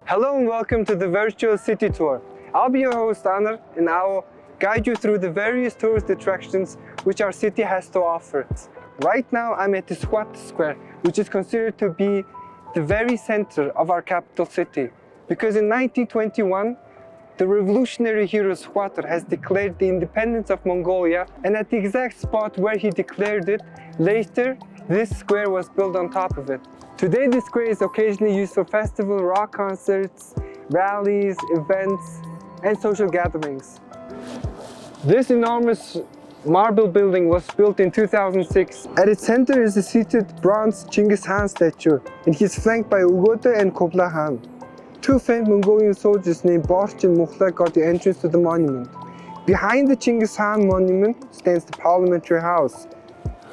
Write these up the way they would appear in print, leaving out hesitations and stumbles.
Hello and welcome to the virtual city tour. I'll be your host Anar and I will guide you through the various tourist attractions which our city has to offer. Right now I'm at the Squatter Square, which is considered to be the very center of our capital city. Because in 1921, the revolutionary hero Squatter has declared the independence of Mongolia, and at the exact spot where he declared it, later this square was built on top of it. Today the square is occasionally used for festival rock concerts, rallies, events, and social gatherings. This enormous marble building was built in 2006. At its center is a seated bronze Genghis Khan statue, and he is flanked by Ugoda and Kublai Khan. Two famed Mongolian soldiers named Borch and Mukhla got the entrance to the monument. Behind the Genghis Khan monument stands the Parliamentary House,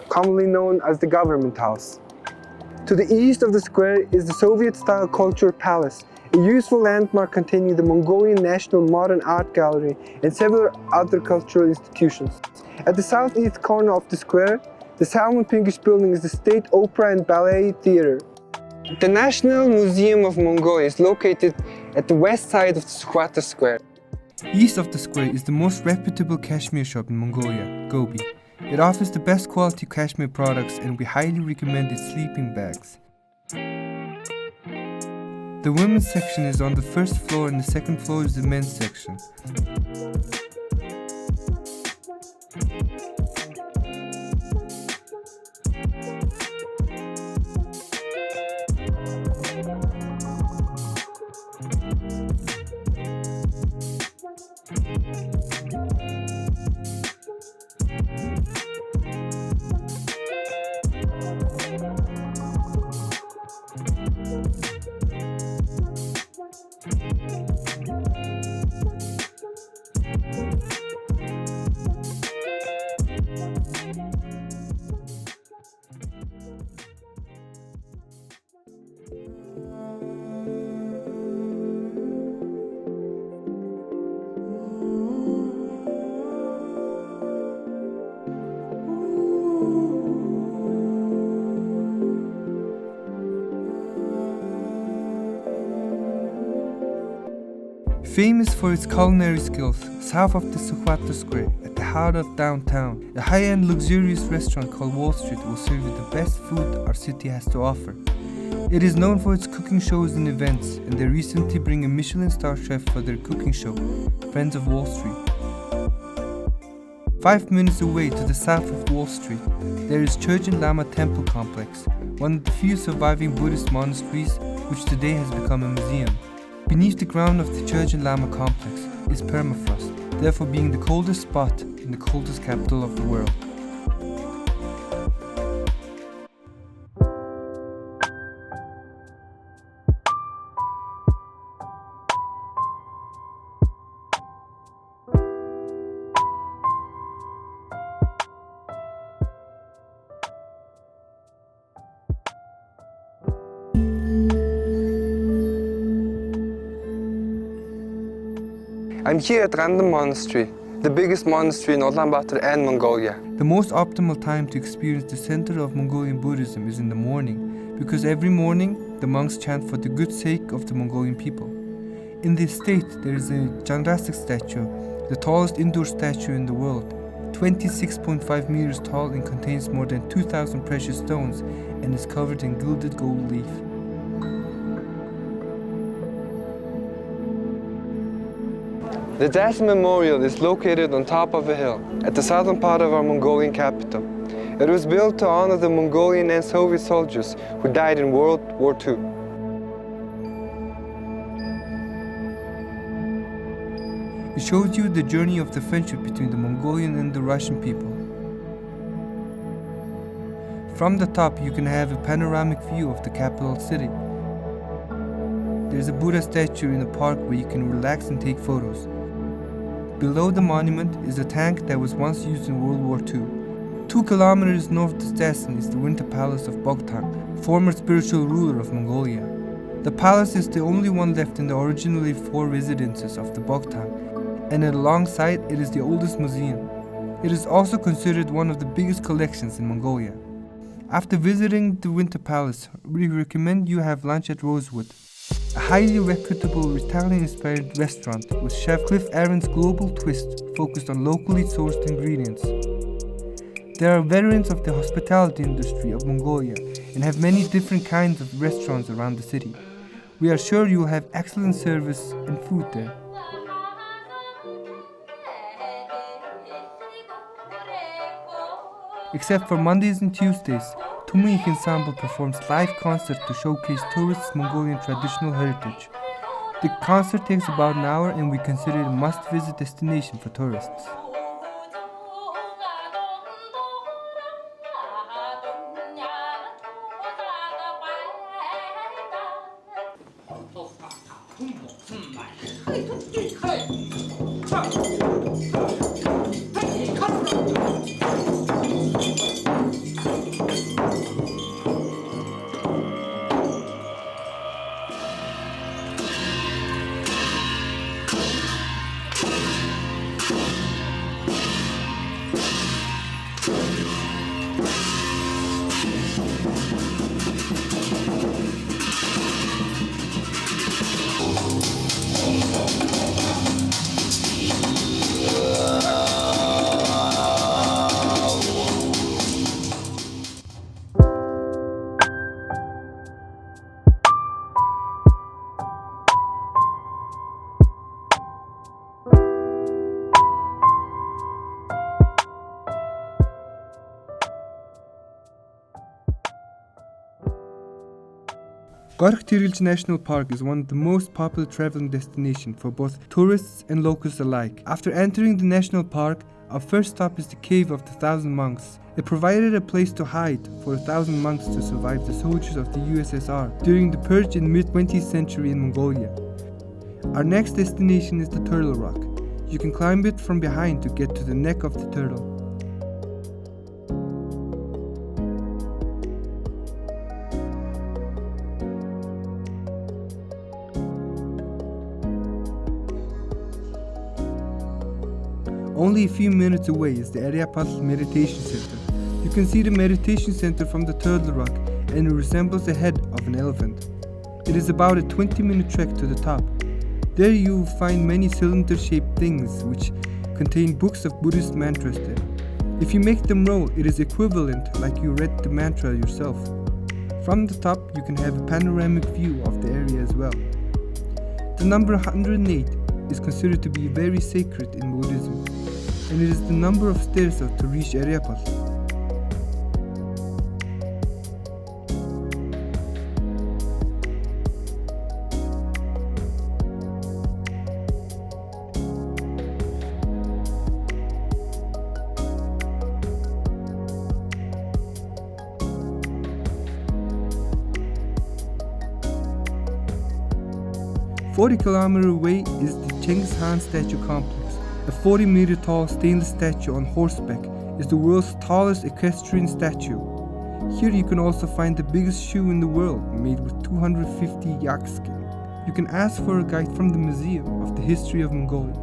commonly known as the Government House. To the east of the square is the Soviet-style Culture Palace, a useful landmark containing the Mongolian National Modern Art Gallery and several other cultural institutions. At the southeast corner of the square, the salmon pinkish building is the State Opera and Ballet Theatre. The National Museum of Mongolia is located at the west side of the Squatter Square. East of the square is the most reputable cashmere shop in Mongolia, Gobi. It offers the best quality cashmere products and we highly recommend its sleeping bags. The women's section is on the first floor and the second floor is the men's section. Famous for its culinary skills, south of the Squatter Square, at the heart of downtown, a high-end luxurious restaurant called Wall Street will serve you the best food our city has to offer. It is known for its cooking shows and events, and they recently bring a Michelin star chef for their cooking show, Friends of Wall Street. 5 minutes away to the south of Wall Street, there is Churchen Lama Temple Complex, one of the few surviving Buddhist monasteries which today has become a museum. Beneath the ground of the Churchen Lama complex is permafrost, therefore being the coldest spot in the coldest capital of the world. I'm here at Random Monastery, the biggest monastery in Ulaanbaatar and Mongolia. The most optimal time to experience the center of Mongolian Buddhism is in the morning, because every morning the monks chant for the good sake of the Mongolian people. In the estate there is a Chandrastic statue, the tallest indoor statue in the world, 26.5 meters tall and contains more than 2,000 precious stones and is covered in gilded gold leaf. The Das Memorial is located on top of a hill at the southern part of our Mongolian capital. It was built to honor the Mongolian and Soviet soldiers who died in World War II. It shows you the journey of the friendship between the Mongolian and the Russian people. From the top you can have a panoramic view of the capital city. There is a Buddha statue in the park where you can relax and take photos. Below the monument is a tank that was once used in World War II. 2 kilometers north of Stetson is the Winter Palace of Bogtang, former spiritual ruler of Mongolia. The palace is the only one left in the originally 4 residences of the Bogtang, and alongside it is the oldest museum. It is also considered one of the biggest collections in Mongolia. After visiting the Winter Palace, we recommend you have lunch at Rosewood. a highly reputable Italian-inspired restaurant with Chef Cliff Aaron's global twist focused on locally sourced ingredients. There are veterans of the hospitality industry of Mongolia and have many different kinds of restaurants around the city. We are sure you will have excellent service and food there. Except for Mondays and Tuesdays, Tumik Ensemble performs live concerts to showcase tourists' Mongolian traditional heritage. The concert takes about an hour and we consider it a must-visit destination for tourists. Gorkhtirilj National Park is one of the most popular traveling destinations for both tourists and locals alike. After entering the national park, our first stop is the Cave of the Thousand Monks. It provided a place to hide for 1,000 monks to survive the soldiers of the USSR during the purge in the mid-20th century in Mongolia. Our next destination is the Turtle Rock. You can climb it from behind to get to the neck of the turtle. Only a few minutes away is the Aryapatl Meditation Center. You can see the meditation center from the Turtle Rock and it resembles the head of an elephant. It is about a 20-minute trek to the top. There you will find many cylinder-shaped things which contain books of Buddhist mantras there. If you make them roll, it is equivalent like you read the mantra yourself. From the top you can have a panoramic view of the area as well. The number 108 is considered to be very sacred in Buddhism, and it is the number of stairs to reach Aryapatl. – 40 kilometers away is the Genghis Khan statue complex. A 40-meter tall stainless statue on horseback is the world's tallest equestrian statue. Here you can also find the biggest shoe in the world, made with 250 yak skin. You can ask for a guide from the Museum of the History of Mongolia.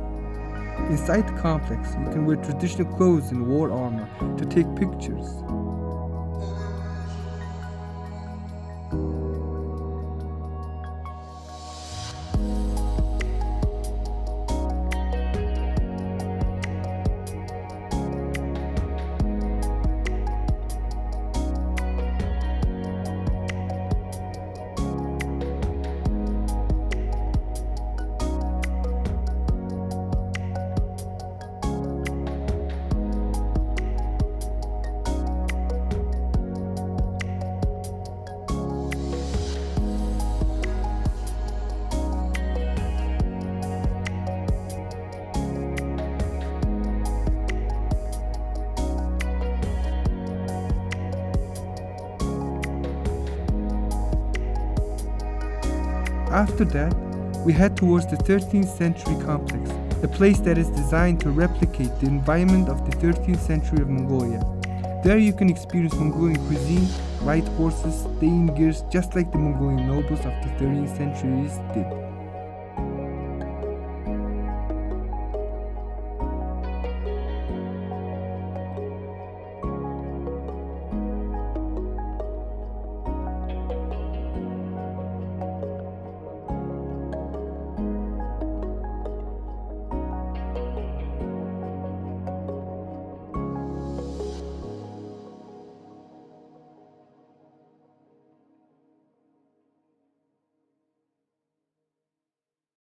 Inside the complex, you can wear traditional clothes and war armor to take pictures. After that, we head towards the 13th century complex, a place that is designed to replicate the environment of the 13th century of Mongolia. There you can experience Mongolian cuisine, ride horses, stay in gears just like the Mongolian nobles of the 13th centuries did.